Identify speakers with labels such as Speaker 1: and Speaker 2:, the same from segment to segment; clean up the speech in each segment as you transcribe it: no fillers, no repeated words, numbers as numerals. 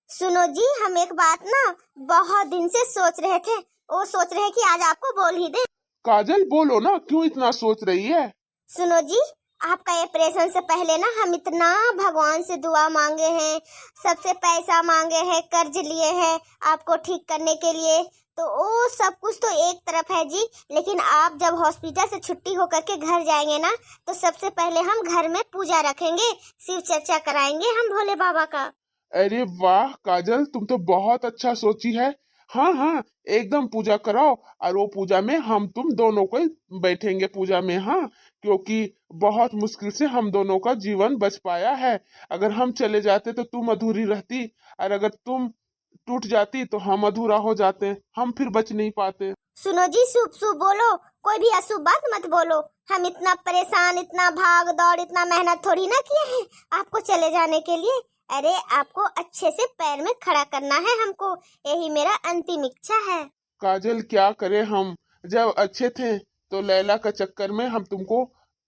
Speaker 1: सुनो जी, हम एक बात ना बहुत दिन से सोच रहे थे। वो सोच रहे कि आज आपको बोल ही दे।
Speaker 2: काजल बोलो ना, क्यों इतना सोच रही है?
Speaker 1: सुनो जी, आपका ऑपरेशन से पहले ना हम इतना भगवान से दुआ मांगे हैं, सबसे पैसा मांगे हैं, कर्ज लिए हैं आपको ठीक करने के लिए। तो वो सब कुछ तो एक तरफ है जी, लेकिन आप जब हॉस्पिटल से छुट्टी होकर के घर जाएंगे ना, तो सबसे पहले हम घर में पूजा रखेंगे, शिव चर्चा कराएंगे हम भोले बाबा का।
Speaker 2: अरे वाह काजल, तुम तो बहुत अच्छा सोची है। हाँ हाँ, एकदम पूजा कराओ। और वो पूजा में हम तुम दोनों को ही बैठेंगे पूजा में। हाँ, क्योंकि बहुत मुश्किल से हम दोनों का जीवन बच पाया है। अगर हम चले जाते तो तुम अधूरी रहती, और अगर तुम टूट जाती तो हम अधूरा हो जाते, हम फिर बच नहीं पाते।
Speaker 1: सुनो जी, शुभ शुभ बोलो, कोई भी अशुभ बात मत बोलो। हम इतना परेशान, इतना भाग दौड़, इतना मेहनत थोड़ी ना किए हैं आपको चले जाने के लिए। अरे आपको अच्छे से पैर में खड़ा करना है हमको, यही मेरा अंतिम इच्छा है।
Speaker 2: काजल क्या करें हम, जब अच्छे थे तो लैला का चक्कर में हम तुमको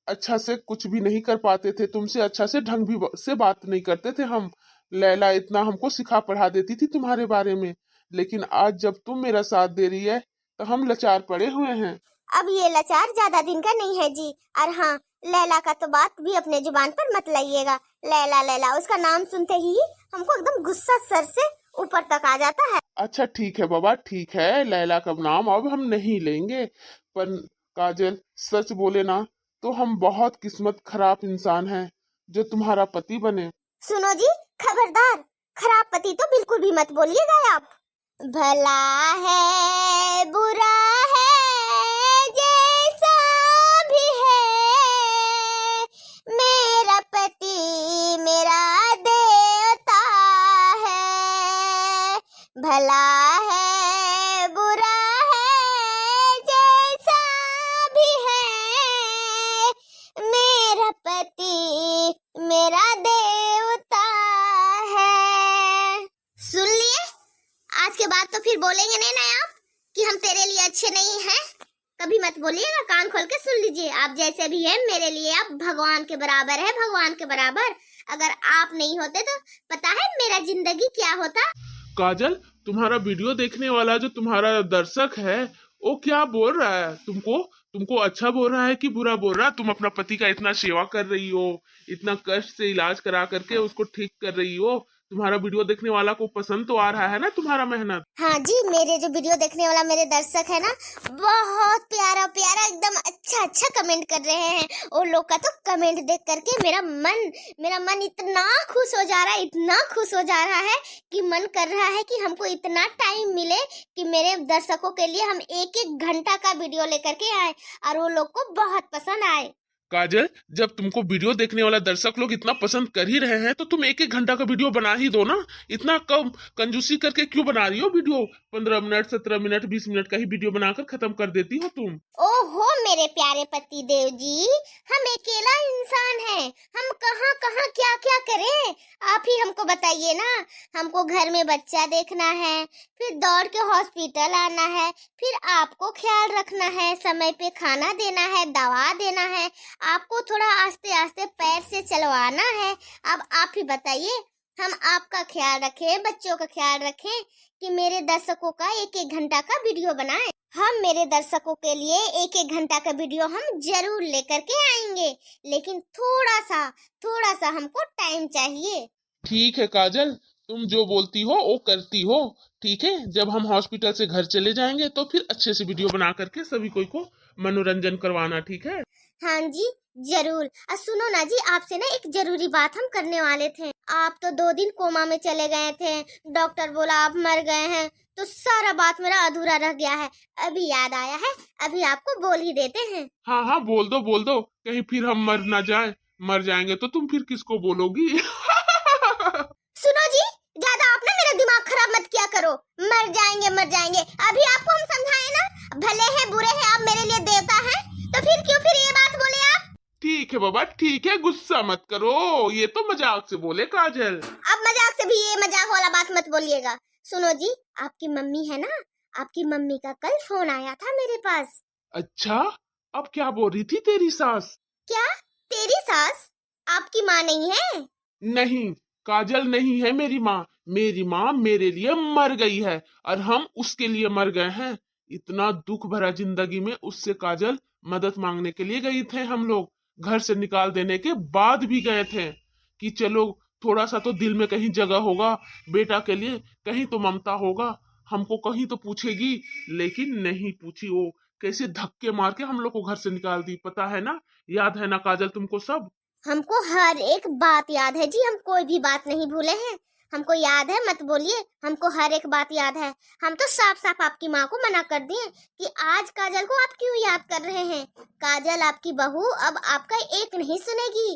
Speaker 2: अच्छा से कुछ भी नहीं कर पाते थे, तुमसे अच्छा से ढंग भी से बात नहीं करते थे हम। लैला इतना हमको सिखा पढ़ा देती थी तुम्हारे बारे में, लेकिन आज जब तुम मेरा साथ दे रही है तो हम लाचार पड़े हुए हैं।
Speaker 1: अब ये लाचार ज्यादा दिन का नहीं है जी। और हाँ, लैला का तो बात भी अपने जुबान पर मत लाइएगा। लैला लैला उसका नाम सुनते ही हमको एकदम गुस्सा सर से ऊपर तक आ जाता है।
Speaker 2: अच्छा ठीक है बाबा, ठीक है, लैला का नाम अब हम नहीं लेंगे। पर काजल सच बोले ना, तो हम बहुत किस्मत खराब इंसान हैं जो तुम्हारा पति बने।
Speaker 1: सुनो जी, खबरदार, खराब पति तो बिल्कुल भी मत बोलिएगा आप। भला है बुरा है जैसा भी है, मेरा पति मेरा देवता है। भला है बुरा है जैसा भी है, मेरा पति मेरा देवता है। सुन लिए? आज के बाद तो फिर बोलेंगे नहीं ना आप कि हम तेरे लिए अच्छे नहीं हैं। कभी मत बोलिएगा, कान खोल के सुन लीजिए। आप जैसे भी हैं मेरे लिए आप भगवान के बराबर है, भगवान के बराबर। अगर आप नहीं होते तो पता है मेरा जिंदगी क्या होता।
Speaker 2: काजल, तुम्हारा वीडियो देखने वाला जो तुम्हारा दर्शक है वो क्या बोल रहा है तुमको? तुमको अच्छा बोल रहा है कि बुरा बोल रहा है? तुम अपना पति का इतना सेवा कर रही हो, इतना कष्ट से इलाज करा करके उसको ठीक कर रही हो, तुम्हारा वीडियो देखने वाला को पसंद तो आ रहा है ना तुम्हारा मेहनत?
Speaker 1: हाँ जी, मेरे जो वीडियो देखने वाला मेरे दर्शक है ना, बहुत प्यारा प्यारा एकदम अच्छा अच्छा कमेंट कर रहे हैं। और लोग का तो कमेंट देख करके मेरा मन इतना खुश हो जा रहा है, इतना खुश हो जा रहा है कि मन कर रहा है कि हमको इतना टाइम मिले कि मेरे दर्शकों के लिए हम एक एक घंटा का वीडियो लेकर के आए और वो लोग को बहुत पसंद आए।
Speaker 2: काजल, जब तुमको वीडियो देखने वाला दर्शक लोग इतना पसंद कर ही रहे हैं तो तुम एक एक घंटा का वीडियो बना ही दो ना। इतना कम कंजूसी करके क्यों बना रही हो वीडियो? 15 मिनट, 17 मिनट, 20 मिनट का ही वीडियो बनाकर खत्म कर देती हो तुम।
Speaker 1: ओहो मेरे प्यारे पति देव जी, हम अकेला इंसान हैं, हम कहाँ कहाँ क्या क्या करें, आप ही हमको बताइए ना। हमको घर में बच्चा देखना है, फिर दौड़ के हॉस्पिटल आना है, फिर आपको ख्याल रखना है, समय पे खाना देना है, दवा देना है, आपको थोड़ा आस्ते आस्ते पैर से चलवाना है। अब आप ही बताइए, हम आपका ख्याल रखें, बच्चों का ख्याल रखें कि मेरे दर्शकों का एक एक घंटा का वीडियो बनाएं। हम मेरे दर्शकों के लिए एक एक घंटा का वीडियो हम जरूर लेकर के आएंगे, लेकिन थोड़ा सा हमको टाइम चाहिए।
Speaker 2: ठीक है काजल, तुम जो बोलती हो वो करती हो। ठीक है, जब हम हॉस्पिटल से घर चले जाएंगे तो फिर अच्छे से वीडियो बना करके सभी को मनोरंजन करवाना, ठीक है?
Speaker 1: हाँ जी जरूर। और सुनो ना जी, आपसे ना एक जरूरी बात हम करने वाले थे। आप तो 2 दिन कोमा में चले गए थे, डॉक्टर बोला आप मर गए हैं, तो सारा बात मेरा अधूरा रह गया है। अभी याद आया है, अभी आपको बोल ही देते हैं।
Speaker 2: हाँ हाँ, बोल दो, कहीं फिर हम मर ना जाए। मर जाएंगे तो तुम फिर किसको बोलोगी?
Speaker 1: सुनो जी, ज्यादा आप ना मेरा दिमाग खराब मत किया करो। मर जाएंगे मर जाएंगे, अभी आपको हम समझाए ना, भले हैं बुरे हैं आप मेरे लिए देवता हैं, तो फिर ये बात बोले आप।
Speaker 2: ठीक है बाबा, ठीक है, गुस्सा मत करो, ये तो मजाक से बोले काजल।
Speaker 1: अब मजाक से भी ये मजाक वाला बात मत बोलिएगा। सुनो जी, आपकी मम्मी है ना, आपकी मम्मी का कल फोन आया था मेरे पास।
Speaker 2: अच्छा, अब क्या बोल रही थी तेरी सास?
Speaker 1: क्या? तेरी सास आपकी माँ नहीं है?
Speaker 2: नहीं, काजल नहीं है मेरी माँ, मेरी माँ मेरे लिए मर गई है और हम उसके लिए मर गए हैं। इतना दुख भरा जिंदगी में उससे काजल मदद मांगने के लिए गई थे हम लोग। घर से निकाल देने के बाद भी गए थे कि चलो थोड़ा सा तो दिल में कहीं जगह होगा बेटा के लिए, कहीं तो ममता होगा, हमको कहीं तो पूछेगी। लेकिन नहीं पूछी। वो कैसे धक्के मार के हम लोग को घर से निकाल दी, पता है ना? याद है ना काजल तुमको सब?
Speaker 1: हमको हर एक बात याद है जी, हम कोई भी बात नहीं भूले हैं। हमको याद है, मत बोलिए, हमको हर एक बात याद है। हम तो साफ साफ आपकी माँ को मना कर दिए कि आज काजल को आप क्यों याद कर रहे हैं। काजल आपकी बहू अब आपका एक नहीं सुनेगी।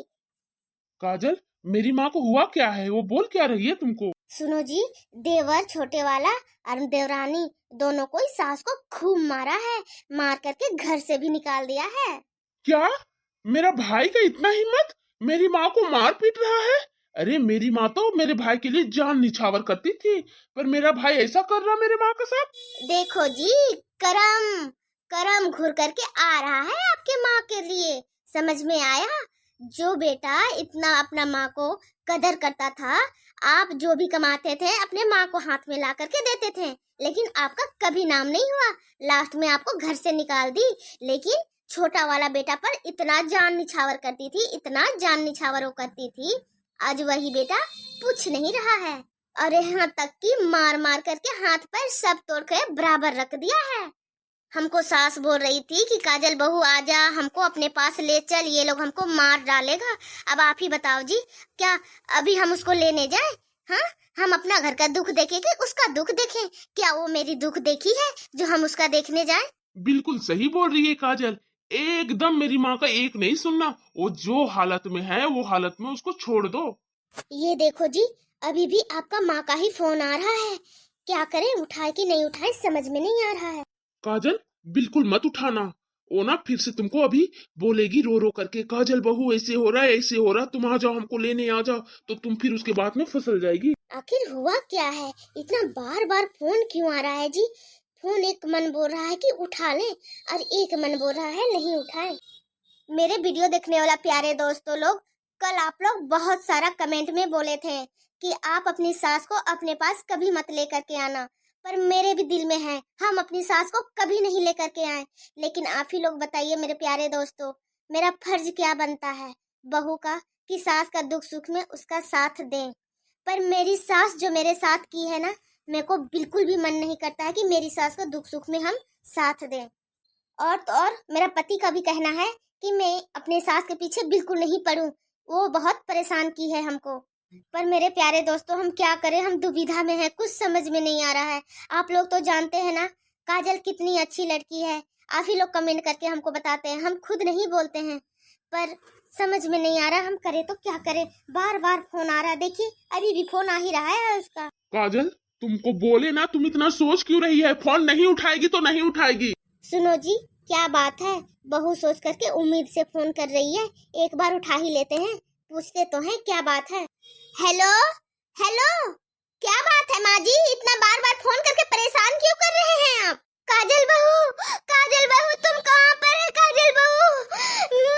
Speaker 2: काजल, मेरी माँ को हुआ क्या है? वो बोल क्या रही है तुमको?
Speaker 1: सुनो जी, देवर छोटे वाला और देवरानी दोनों को इस सास को खूब मारा है, मार करके घर से भी निकाल दिया है।
Speaker 2: क्या? मेरा भाई का इतना हिम्मत, मेरी माँ को मार पीट रहा है? अरे मेरी माँ तो मेरे भाई के लिए जान निछावर करती थी, पर मेरा भाई ऐसा कर रहा मेरे माँ के साथ।
Speaker 1: देखो जी, करम करम घुर करके आ रहा है आपके माँ के लिए। समझ में आया? जो बेटा इतना अपना माँ को कदर करता था, आप जो भी कमाते थे अपने माँ को हाथ में ला करके देते थे, लेकिन आपका कभी नाम नहीं हुआ। लास्ट में आपको घर से निकाल दी। लेकिन छोटा वाला बेटा पर इतना जान निछावर करती थी, इतना जान निछावर वो करती थी, आज वही बेटा पूछ नहीं रहा है। और यहाँ तक कि मार मार करके हाथ पैर सब तोड़ के बराबर रख दिया है। हमको सास बोल रही थी कि काजल बहू आजा, हमको अपने पास ले चल, ये लोग हमको मार डालेगा। अब आप ही बताओ जी, क्या अभी हम उसको लेने जाए? हाँ, हम अपना घर का दुख देखें कि उसका दुख देखें? क्या वो मेरी दुख देखी है जो हम उसका देखने जाए?
Speaker 2: बिल्कुल सही बोल रही है काजल, एकदम मेरी माँ का एक नहीं सुनना। वो जो हालत में है वो हालत में उसको छोड़ दो।
Speaker 1: ये देखो जी, अभी भी आपका माँ का ही फोन आ रहा है। क्या करें, उठाए कि नहीं उठाए समझ में नहीं आ रहा है।
Speaker 2: काजल, बिल्कुल मत उठाना। वो ना फिर से तुमको अभी बोलेगी रो रो करके, काजल बहू ऐसे हो रहा है ऐसे हो रहा, तुम आ जाओ, हमको लेने आ जाओ। तो तुम फिर उसके बाद में फिसल जाएगी।
Speaker 1: आखिर हुआ क्या है? इतना बार बार फोन क्यों आ रहा है जी? फोन एक मन बोल रहा है कि उठा लें और एक मन बोल रहा है नहीं उठाएं। मेरे वीडियो देखने वाला प्यारे दोस्तों लोग, कल आप लोग बहुत सारा कमेंट में बोले थे कि आप अपनी सास को अपने पास कभी मत लेकर के आना, पर मेरे भी दिल में है हम अपनी सास को कभी नहीं लेकर के आए। लेकिन आप ही लोग बताइए मेरे प्यारे दोस्तों, मेरा फर्ज क्या बनता है बहू का कि सास का दुख सुख में उसका साथ दें। पर मेरी सास जो मेरे साथ की है ना, मेरे को बिल्कुल भी मन नहीं करता है कि मेरी सास को दुख सुख में हम साथ दें। और तो और मेरा पति का भी कहना है कि मैं अपने सास के पीछे बिल्कुल नहीं पड़ूं, वो बहुत परेशान की है हमको। पर मेरे प्यारे दोस्तों, हम क्या करें, हम दुविधा में हैं, कुछ समझ में नहीं आ रहा है। आप लोग तो जानते हैं ना काजल कितनी अच्छी लड़की है, आप ही लोग कमेंट करके हमको बताते हैं, हम खुद नहीं बोलते हैं। पर समझ में नहीं आ रहा, हम करें तो क्या करें। बार बार फोन आ रहा है, देखिए अभी भी फोन आ ही रहा है उसका।
Speaker 2: काजल, तुमको बोले ना, तुम इतना सोच क्यों रही है? फोन नहीं उठाएगी तो नहीं उठाएगी।
Speaker 1: सुनो जी, क्या बात है, बहू सोच करके उम्मीद से फोन कर रही है, एक बार उठा ही लेते हैं, पूछते तो हैं क्या बात है। हेलो हेलो, क्या बात है माँ जी, इतना बार बार फोन करके परेशान क्यों कर रहे हैं आप? काजल बहू तुम कहाँ पर है? काजल बहू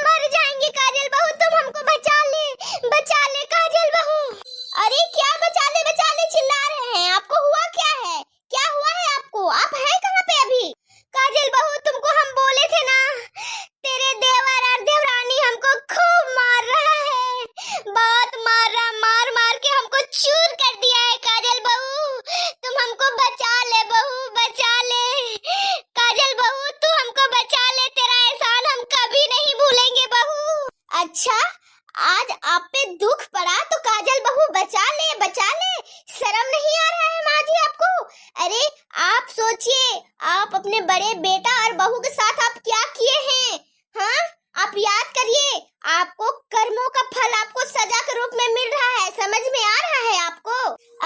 Speaker 1: मर जाएंगे, काजल बहू तुम हमको बचा ले काजल बहू। अरे क्या बचा ले चिल्ला रहे हैं, आपको हुआ क्या है? क्या हुआ है आपको? आप हैं कहाँ पे अभी? काजल बहू तुमको हम बोले थे ना, तेरे देवर और देवरानी हमको खूब मार रहा है, बहुत मार रहा, मार मार के हमको चूर कर दिया है। काजल बहू तुम हमको बचा ले, बहू बचा ले, काजल बहू तू हमको बचा ले, तेरा एहसान हम कभी नहीं भूलेंगे बहू। अच्छा, आज आप पे दुख पड़ा तो काजल बहू बचा ले, शर्म नहीं आ रहा है माँ जी आपको? अरे आप सोचिए, आप अपने बड़े बेटा और बहू के साथ आप क्या किए हैं? हाँ, आप याद करिए, आपको कर्मों का फल आपको सजा के रूप में मिल रहा है, समझ में आ रहा है आपको?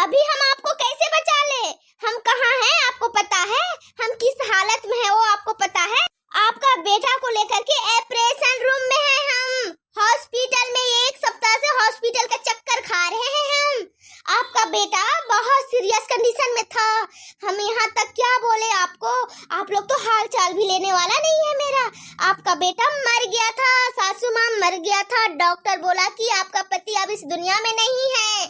Speaker 1: अभी हम आपको कैसे बचा ले? हम कहाँ हैं आपको पता है? हम किस हालत में है वो आपको पता है? आपका बेटा को लेकर के ऑपरेशन रूम में है, हम हॉस्पिटल में 1 सप्ताह से हॉस्पिटल का चक्कर खा रहे हैं हम। आपका बेटा बहुत सीरियस कंडीशन में था, हम यहाँ तक क्या बोले आपको, आप लोग तो हाल चाल भी लेने वाला नहीं है मेरा। आपका बेटा मर गया था, सासू माँ मर गया था, डॉक्टर बोला कि आपका पति अब इस दुनिया में नहीं है,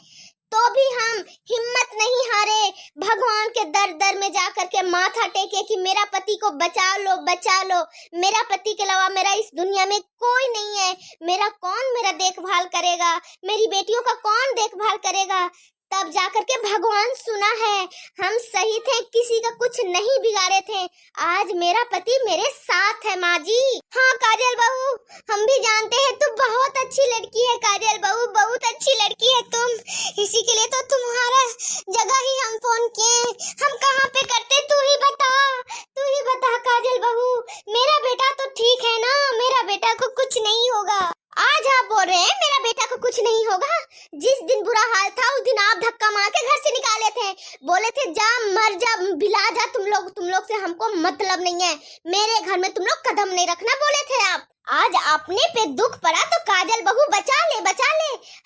Speaker 1: तो भी हम हिम्मत नहीं हारे, भगवान के दर दर में जा करके माथा टेके कि मेरा पति को बचा लो बचा लो। मेरा पति के अलावा मेरा इस दुनिया में कोई नहीं है। मेरा कौन मेरा देखभाल करेगा, मेरी बेटियों का कौन देखभाल करेगा। तब जाकर के भगवान सुना है, हम सही थे, किसी का कुछ नहीं बिगाड़े थे। आज मेरा पति मेरे साथ है माँ जी। हाँ काजल बहू, हम भी जानते हैं तुम बहुत अच्छी लड़की है काजल बहू, बहुत अच्छी लड़की है तुम। इसी के लिए तो तुम्हारा जगह ही हम फोन किए। हम कहाँ पे करते, तू ही बता काजल बहू। मेरा बेटा तो ठीक है ना, मेरा बेटा को कुछ नहीं होगा। आज आप बोल रहे हैं मेरा बेटा को कुछ नहीं होगा। जिस दिन बुरा हाल था उस दिन आप धक्का मार के घर से निकाले थे, बोले थे जा मर जा बिला जा, तुम लोग से हमको मतलब नहीं है, मेरे घर में तुम लोग कदम नहीं रखना बोले थे आप। आज अपने पे दुख पड़ा तो काजल बहू बचा ले।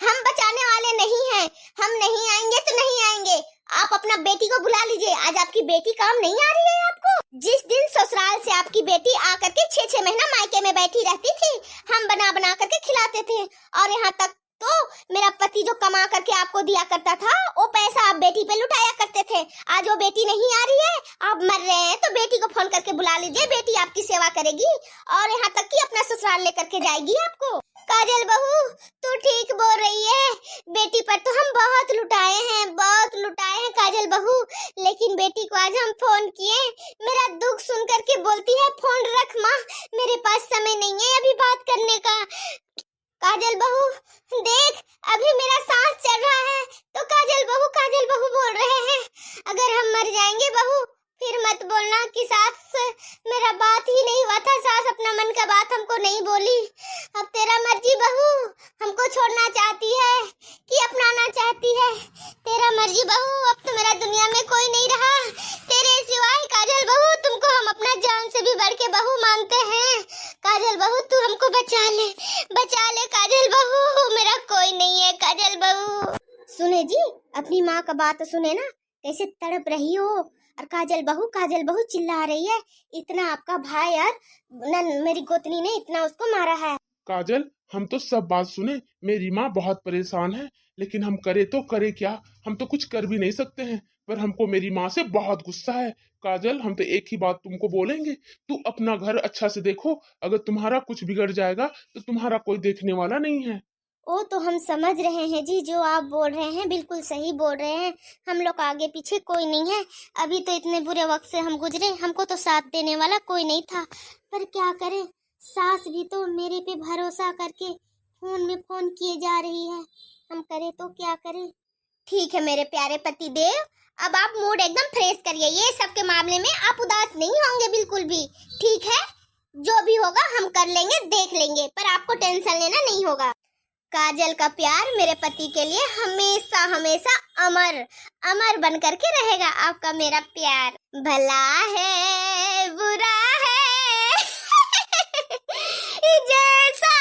Speaker 1: हम बचाने वाले नहीं हैं, हम नहीं आएंगे तो नहीं आएंगे। आप अपना बेटी को बुला लीजिए। आज आपकी बेटी काम नहीं आ रही है आपको। जिस दिन ससुराल से आपकी बेटी आकर के 6-6 महीना मायके में बैठी रहती थी, हम बना करके खिलाते थे। और यहाँ तक तो मेरा पति जो कमा करके आपको दिया करता था, वो पैसा आप बेटी पे लुटाया करते थे। आज वो बेटी नहीं आ रही है, आप मर रहे हैं, तो बेटी को फोन करके बुला लीजिए, बेटी आपकी सेवा करेगी और यहाँ तक कि अपना ससुराल लेकर के जाएगी आपको। काजल बहू तू ठीक बोल रही है, बेटी पर तो हम बहुत लुटाए हैं काजल बहू। लेकिन बेटी को आज हम फोन किए, मेरा दुख सुन करके बोलती है फोन रख माँ, मेरे पास समय नहीं है अभी बात करने का। काजल बहू देख, अभी मेरा सांस चल रहा है तो काजल बहू बोल रहे हैं। अगर हम मर जाएंगे बहू फिर मत बोलना कि सास मेरा बात ही नहीं हुआ था, सास अपना मन का बात हमको नहीं बोली। अब तेरा मर्जी बहू, हमको छोड़ना चाहती है कि अपनाना चाहती है, तेरा मर्जी बहू। अब तो मेरा दुनिया में कोई नहीं रहा तेरे सिवाय काजल बहू, तुमको हम अपना जान से भी बढ़ के बहू मानते हैं। काजल बहू तू हमको बचा ले काजल बहू, मेरा कोई नहीं है काजल बहू। सुने जी, अपनी माँ का बात सुने ना, कैसे तड़प रही हो। और काजल बहू चिल्ला रही है, इतना आपका भाई यार मेरी गोतनी ने इतना उसको मारा है।
Speaker 2: काजल हम तो सब बात सुने, मेरी माँ बहुत परेशान है, लेकिन हम करे तो करे क्या, हम तो कुछ कर भी नहीं सकते हैं। पर हमको मेरी माँ से बहुत गुस्सा है। काजल हम तो एक ही बात तुमको बोलेंगे, तू अपना घर अच्छा से देखो, अगर तुम्हारा कुछ बिगड़ जाएगा तो तुम्हारा कोई देखने वाला नहीं है।
Speaker 1: वो तो हम समझ रहे हैं जी, जो आप बोल रहे हैं बिल्कुल सही बोल रहे हैं। हम लोग आगे पीछे कोई नहीं है, अभी तो इतने बुरे वक्त से हम गुजरे, हमको तो साथ देने वाला कोई नहीं था। पर क्या करें, सास भी तो मेरे पे भरोसा करके फोन में फोन किए जा रही है, हम करें तो क्या करें। ठीक है मेरे प्यारे पति देव, अब आप मूड एकदम फ्रेश करिए, ये सब के मामले में आप उदास नहीं होंगे बिल्कुल भी। ठीक है, जो भी होगा हम कर लेंगे, देख लेंगे, पर आपको टेंशन लेना नहीं होगा। काजल का प्यार मेरे पति के लिए हमेशा हमेशा अमर बन करके रहेगा। आपका मेरा प्यार भला है बुरा है जैसा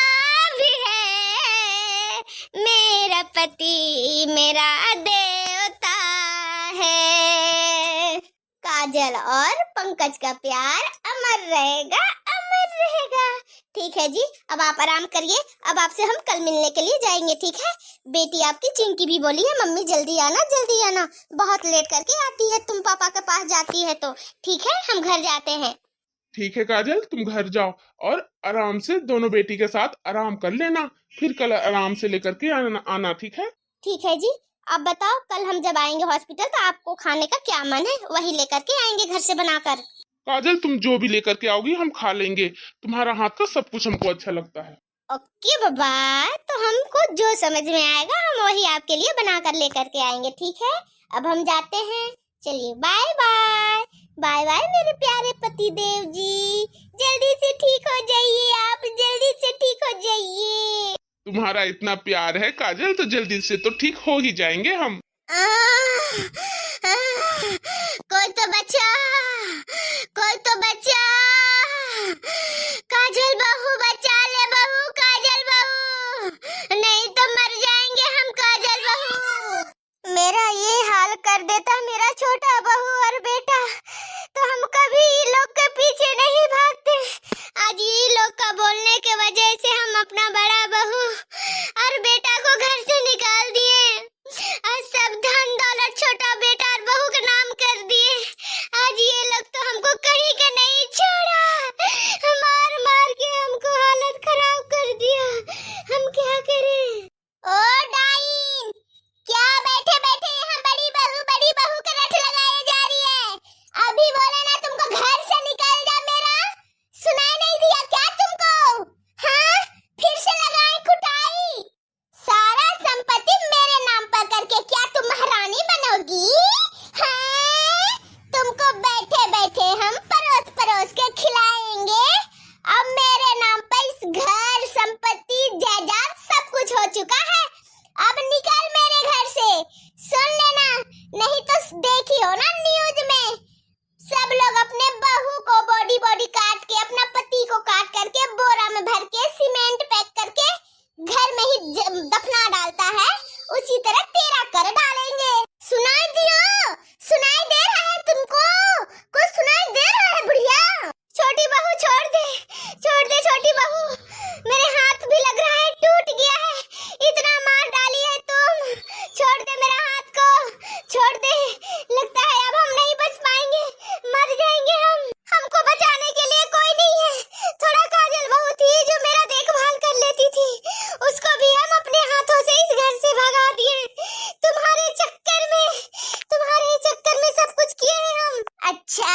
Speaker 1: भी है, मेरा पति मेरा देवता है। काजल और पंकज का प्यार अमर रहेगा। ठीक है जी, अब आप आराम करिए, अब आपसे हम कल मिलने के लिए जाएंगे। ठीक है, बेटी आपकी चिंकी भी बोली है मम्मी जल्दी आना, बहुत लेट करके आती है, तुम पापा के पास जाती है तो। ठीक है, हम घर जाते हैं।
Speaker 2: ठीक है काजल, तुम घर जाओ और आराम से दोनों बेटी के साथ आराम कर लेना, फिर कल आराम से लेकर के आना। ठीक है।
Speaker 1: ठीक है जी, अब बताओ कल हम जब आएंगे हॉस्पिटल तो आपको खाने का क्या मन है, वही लेकर के आएंगे घर से बनाकर।
Speaker 2: काजल तुम जो भी लेकर के आओगी हम खा लेंगे, तुम्हारा हाथ का सब कुछ हमको अच्छा लगता है।
Speaker 1: ओके बाबा, तो हमको जो समझ में आएगा हम वही आपके लिए बना कर लेकर के आएंगे। ठीक है, अब हम जाते हैं, चलिए बाय बाय मेरे प्यारे पति देव जी, जल्दी से ठीक हो जाइए, आप जल्दी से ठीक हो जाइए।
Speaker 2: तुम्हारा इतना प्यार है काजल तो जल्दी से तो ठीक हो ही जाएंगे हम।
Speaker 1: कोई तो बचा, काजल बहू बचा ले बहू, काजल बहू, नहीं तो मर जाएंगे हम काजल बहू। मेरा ये हाल कर देता मेरा छोटा बहू और बेटा तो हम कभी लोग के पीछे नहीं भागते। आज ये लोग का बोलने के वजह से हम अपना बड़ा बहू और बेटा को घर से निकाल दिए। देखी हो ना न्यूज में, सब लोग अपने बहू को बॉडी बॉडी काट के, अपना पति को काट करके बोरा में भर के सीमेंट पैक करके घर में ही दफना डालता है। उसी तरह तेरा कर डालेंगे। सुनाई दियो, सुनाई दे रहा है तुमको? कुछ सुनाई दे रहा है बुढ़िया? छोटी बहू छोड़ दे, छोड़ दे छोटी बहू, मेरे हाथ भी लग रहा है, टूट गया है, इतना मार डाली है तुम। छोड़ दे मेरा हाथ को, छोड़ दे, लगता है अब हम नहीं बच पाएंगे, मर जाएंगे हम। हमको बचाने के लिए कोई नहीं है। थोड़ा काजल बहू थी जो मेरा देखभाल कर लेती थी, उसको भी हम अपने हाथों से इस घर से भगा दिए। तुम्हारे चक्कर में सब कुछ किए हैं हम। अच्छा,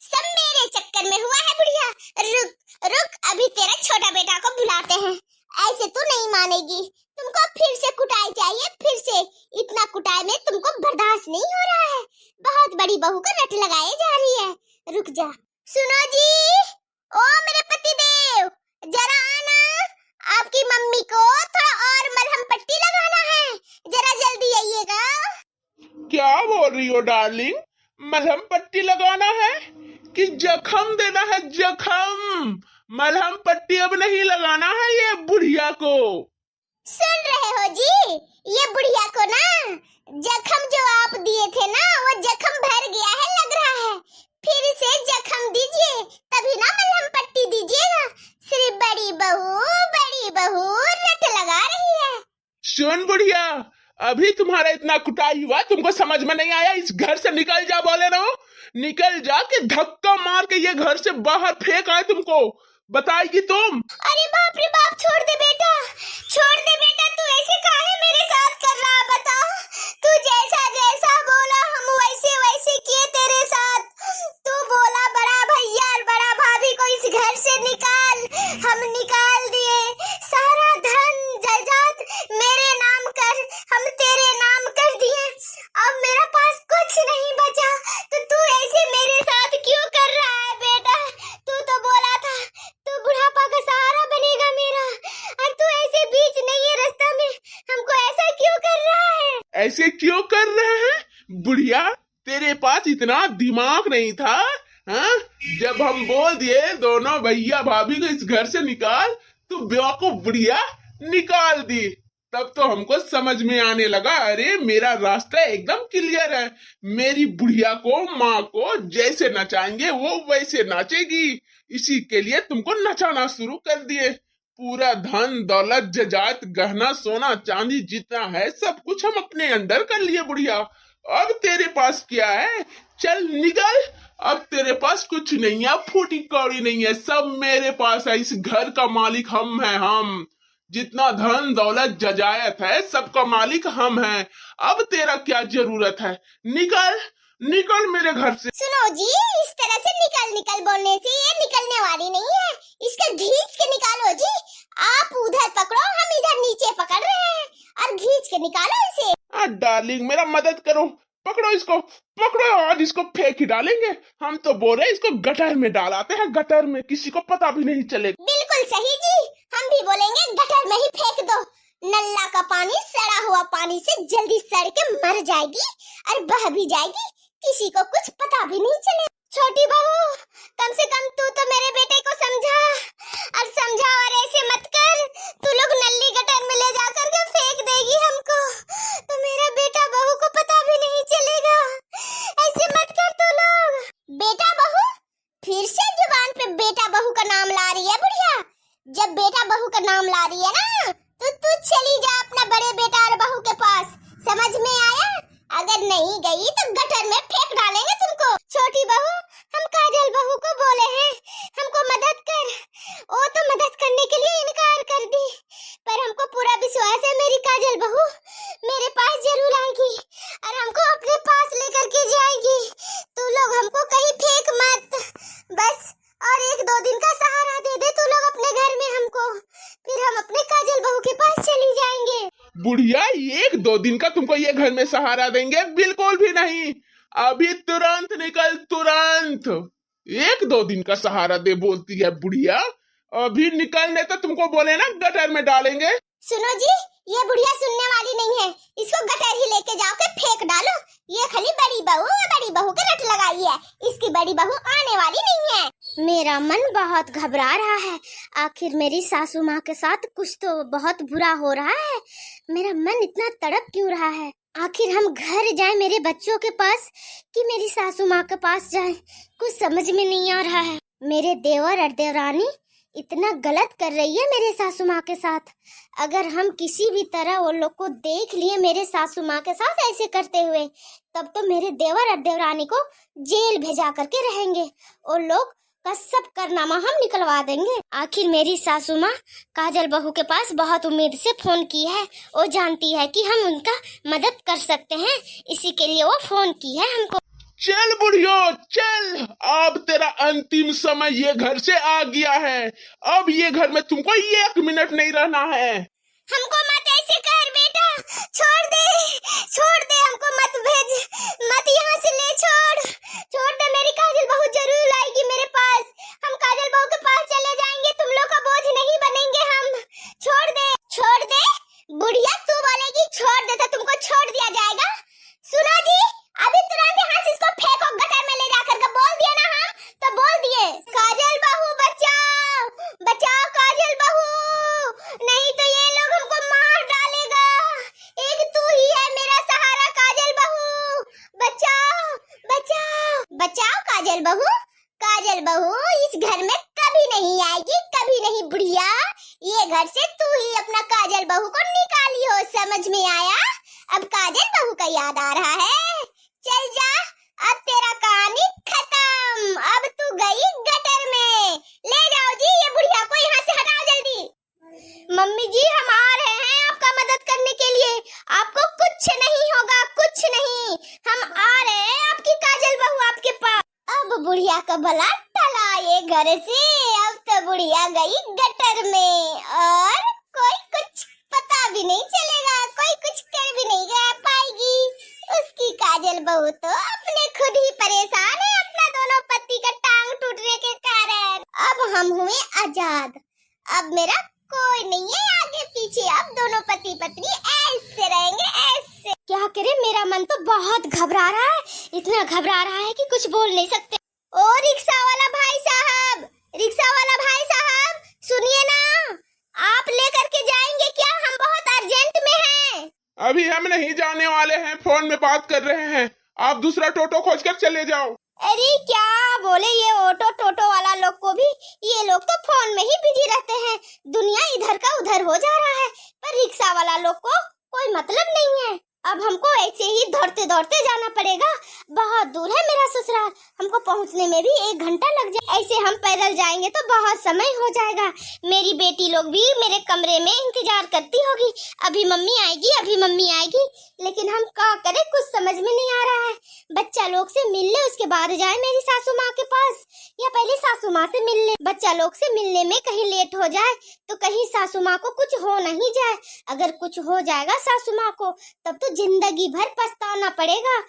Speaker 1: सब मेरे चक्कर में हुआ है बुढ़िया? रुक रुक, अभी तेरा छोटा बेटा को बुलाते हैं। ऐसे तू नहीं मानेगी, तुमको फिर से कुटाई चाहिए, फिर से। इतना कुटाई में तुमको बर्दाश्त नहीं हो रहा है। बहुत बड़ी बहू को रट लगाए जा रही है। रुक जा। सुनो जी, ओ मेरे पति देव, जरा आना, आपकी मम्मी को थोड़ा और मलहम पट्टी लगाना है, जरा जल्दी आइएगा।
Speaker 2: क्या बोल रही हो डार्लिंग? मलहम पट्टी लगाना है कि जख्म देना है? जख्म, मलहम पट्टी अब नहीं लगाना है ये बुढ़िया को।
Speaker 1: सुन रहे हो जी, ये बुढ़िया को ना जख्म जो आप दिए थे ना, वो जख्म भर गया है लग रहा है। फिर से जख्म दीजिए, तभी ना मलहम पट्टी दीजिएगा। सिर्फ बड़ी बहू रट लगा रही है।
Speaker 2: सुन बुढ़िया, अभी तुम्हारा इतना कुटाई हुआ, तुमको समझ में नहीं आया? इस घर से निकल जा बोले ना, निकल जा के धक्का मार के ये घर से बाहर फेंक आए तुमको। बताएगी तुम?
Speaker 1: अरे बाप रे बाप, छोड़ दे बेटा, छोड़ दे बेटा, तू ऐसे काहे मेरे साथ कर रहा? बता, तू जैसा जैसा बोला हम वैसे वैसे किए तेरे साथ। तू बोला बड़ा भैया और बड़ा भाभी को इस घर से निकाल, हम निकाल दिए। सारा धन जायदाद मेरे नाम कर, हम तेरे नाम कर दिए। अब मेरे पास कुछ नहीं बचा, तो तू ऐसे मेरे साथ क्यों कर रहा है बेटा? तू तो बोला था तू बुढ़ापा का सहारा बनेगा मेरा, और तू ऐसे बीच नहीं है रास्ता में हमको ऐसा क्यों कर रहा है?
Speaker 2: ऐसे क्यों कर रहे हैं बुढ़िया? तेरे पास इतना दिमाग नहीं था? हाँ, जब हम बोल दिए दोनों भैया भाभी को इस घर से निकाल, तो बेवकूफ बुढ़िया निकाल दी। तब तो हमको समझ में आने लगा, अरे मेरा रास्ता एकदम क्लियर है। मेरी बुढ़िया को, माँ को जैसे नचाएंगे वो वैसे नाचेगी। इसी के लिए तुमको नचाना शुरू कर दिए। पूरा धन दौलत जायदाद गहना सोना चांदी जितना है सब कुछ हम अपने अंडर कर लिए बुढ़िया। अब तेरे पास क्या है? चल निकल, अब तेरे पास कुछ नहीं है, फूटी कौड़ी नहीं है, सब मेरे पास है। इस घर का मालिक हम हैं, हम। जितना धन दौलत जजायत है सबका मालिक हम हैं। अब तेरा क्या जरूरत है? निकल निकल मेरे घर से।
Speaker 1: सुनो जी, इस तरह से निकल निकल बोलने से ये निकलने वाली नहीं है। इसका खींच के निकालो जी। आप उधर पकड़ो, हम इधर नीचे पकड़ रहे हैं, और खींच के निकालो इसे।
Speaker 2: डार्लिंग मेरा मदद करो, पकड़ो इसको, पकड़ो, आज इसको फेंक ही डालेंगे। हम तो बोल रहे इसको गटर में डालाते हैं, गटर में, किसी को पता भी नहीं चलेगा।
Speaker 1: बिल्कुल सही जी, हम भी बोलेंगे गटर में ही फेंक दो। नल्ला का पानी सड़ा हुआ पानी से जल्दी सड़ के मर जाएगी और बह भी जाएगी, किसी को कुछ पता भी नहीं चले। छोटी बहू, कम से कम तू तो मेरे बेटे को समझा और ऐसे मत कर। तू लोग नल्ली गटर में ले जाकर के फेंक देगी हमको, तो मेरा बेटा बहू को पता भी नहीं चलेगा। ऐसे मत कर तू लोग। बेटा बहू, फिर से जुबान पे बेटा बहू का नाम ला रही है बुढ़िया। जब बेटा बहू का नाम ला रही है ना, तो तू चली जा अपना बड़े बेटा और बहू के पास। समझ में आया? अगर नहीं गई तो गटर में फेंक डालेंगे तुमको। छोटी बहू, हम काजल बहू को बोले हैं हमको मदद कर, वो तो मदद करने के लिए इनकार कर दी, पर हमको पूरा विश्वास है मेरी काजल बहू मेरे पास जरूर आएगी और हमको अपने पास लेकर के जाएगी। तू लोग हमको कहीं फेंक मत, बस और 1-2 दिन का सहारा दे दे तू लोग अपने घर में हमको, फिर हम अपने काजल बहू के पास चली जाएंगे।
Speaker 2: बुढ़िया 1-2 दिन का तुमको ये घर में सहारा देंगे? बिल्कुल भी नहीं। अभी तुरंत निकल, तुरंत। 1-2 दिन का सहारा दे बोलती है बुढ़िया। अभी निकलने तो तुमको बोले ना गटर में डालेंगे।
Speaker 1: सुनो जी, ये बुढ़िया सुनने वाली नहीं है, इसको गटर ही लेके जाओ के फेंक डालो। ये खाली बड़ी बहू के रट लगाई है, इसकी बड़ी बहू आने वाली नहीं है। मेरा मन बहुत घबरा रहा है, आखिर मेरी सासू माँ के साथ कुछ तो बहुत बुरा हो रहा है। मेरा मन इतना तड़प क्यों रहा है? आखिर हम घर जाए मेरे बच्चों के पास कि मेरी सासू माँ के पास जाए, कुछ समझ में नहीं आ रहा है। मेरे देवर और देवरानी इतना गलत कर रही है मेरे सासू माँ के साथ। अगर हम किसी भी तरह वो लोग को देख लिए मेरे सासू माँ के साथ ऐसे करते हुए, तब तो मेरे देवर और देवरानी को जेल भेजा करके रहेंगे। वो लोग का सब करनामा हम निकलवा देंगे। आखिर मेरी सासू माँ काजल बहू के पास बहुत उम्मीद से फोन की है। वो जानती है कि हम उनका मदद कर सकते हैं, इसी के लिए वो फोन की है हमको।
Speaker 2: चल बुढ़ियो चल, अब तेरा अंतिम समय ये घर से आ गया है। अब ये घर में तुमको 1 मिनट नहीं रहना है।
Speaker 1: हमको मत ऐसे कर बेटा, छोड़ दे हमको मत भेज, मत यहाँ से ले छोड़ दे। मेरी काजल बहू जरूर आएगी मेरे पास, हम काजल बहू के पास चले जाएंगे, तुम लोग का बोझ नहीं बनेंगे हम। छोड़ दे बुढ़िया, तू बोलेगी छोड़ दे तो तुमको छोड़ दिया जाएगा। सुनो जी, अभी तुरंत यहाँ से इसको फेंको गटर में ले जाकर के। बोल दिए ना हम तो बोल दिए। काजल बहू बचाओ काजल बहू, नहीं तो ये लोग हमको मार डालेगा। एक तू ही है मेरा सहारा काजल बहू, बचाओ काजल बहू इस घर में कभी नहीं आएगी, कभी नहीं बुढ़िया। ये घर से तू ही अपना काजल बहू को निकाली हो, समझ में आया? अब काजल बहू का याद आ रहा है। चल जा, अब तेरा कहानी खत्म। अब तू गई गटर में। ले जाओ जी ये बुढ़िया को, यहाँ से हटाओ जल्दी। मम्मी जी हम आ रहे हैं आपका मदद करने के लिए, आपको कुछ नहीं होगा, कुछ नहीं। हम आ रहे हैं आपकी काजल बहू आपके पास। अब बुढ़िया का भला टला ये घर से। अब तो बुढ़िया गई गटर में और कोई कुछ पता भी नहीं चलेगा, कोई कुछ कर भी नहीं पाएगी। उसकी काजल बहू तो अपने खुद ही परेशान है अपना दोनों पति का टांग टूटने के कारण। अब हम हुए आजाद, अब मेरा कोई नहीं है आगे पीछे, अब दोनों पति पत्नी ऐसे रहेंगे ऐसे। क्या करे, मेरा मन तो बहुत घबरा रहा है, इतना घबरा रहा है कि कुछ बोल नहीं सकते। ओ रिक्शा वाला भाई साहब सुनिए ना, आप लेकर के जाएंगे क्या? हम बहुत अर्जेंट में हैं।
Speaker 2: अभी हम नहीं जाने वाले हैं, फोन में बात कर रहे हैं। आप दूसरा टोटो खोज कर चले जाओ।
Speaker 1: अरे क्या बोले ये ऑटो टोटो वाला लोग को भी, ये लोग तो फोन में ही बिजी रहते हैं। दुनिया इधर का उधर हो जा रहा है, पर रिक्शा वाला लोग को कोई मतलब नहीं है। अब हमको ऐसे ही दौड़ते दौड़ते जाना पड़ेगा, बहुत दूर है मेरा ससुराल, हमको पहुंचने में भी 1 घंटा लग जाए। ऐसे हम पैदल जाएंगे तो बहुत समय हो जाएगा। मेरी बेटी लोग भी मेरे कमरे में इंतजार करती होगी, अभी मम्मी आएगी। लेकिन हम क्या करें, कुछ समझ में नहीं आ रहा है। बच्चा लोग से मिल ले, उसके बाद जाए मेरी सासू माँ के पास, या पहले सासू माँ से मिल ले। बच्चा लोग से मिलने में कहीं लेट हो जाए तो कहीं सासू माँ को कुछ हो नहीं जाए। अगर कुछ हो जाएगा सासू माँ को तब तो जिंदगी भर पछताना पड़ेगा।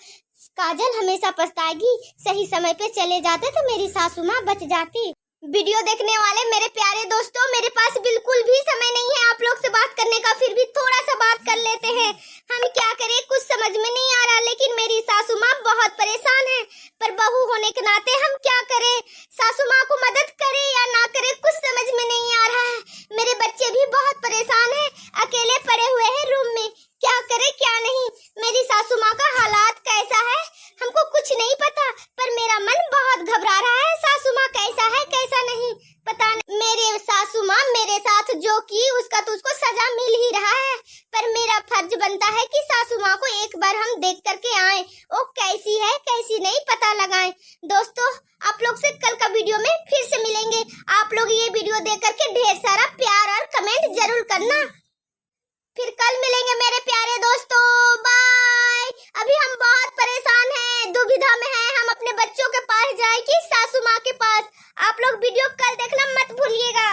Speaker 1: काजल हमेशा पछताएगी। सही समय पे चले जाते तो मेरी सासू माँ बच जाती। वीडियो देखने वाले मेरे प्यारे दोस्तों, मेरे पास बिल्कुल भी समय नहीं है आप लोग से बात करने का, फिर भी थोड़ा सा बात कर लेते हैं। हम क्या करें, कुछ समझ में नहीं आ रहा, लेकिन मेरी सासू माँ बहुत परेशान है। पर बहू होने के नाते हम क्या करें, सासू माँ को मदद करें या ना करें, कुछ समझ में नहीं आ रहा है। मेरे बच्चे भी बहुत परेशान है, अकेले पड़े हुए हैं रूम में, क्या करे क्या नहीं। मेरी सासू माँ का हालात कैसा है हमको कुछ नहीं पता, पर मेरा मन बहुत घबरा रहा है। सासू माँ कैसा है कैसा नहीं पता नहीं। मेरे सासू माँ मेरे साथ जो की उसका तो उसको सजा मिल ही रहा है, पर मेरा फर्ज बनता है कि सासू माँ को एक बार हम देख करके आए, वो कैसी है कैसी नहीं पता लगाएं। दोस्तों आप लोग से कल का वीडियो में फिर से मिलेंगे। आप लोग ये वीडियो देख करके ढेर सारा प्यार और कमेंट जरूर करना। फिर कल मिलेंगे मेरे प्यारे दोस्तों, बाय। अभी हम बहुत परेशान हैं, दुविधा में हैं, हम अपने बच्चों के पास जाए कि सासू माँ के पास। आप लोग वीडियो कल देखना मत भूलिएगा।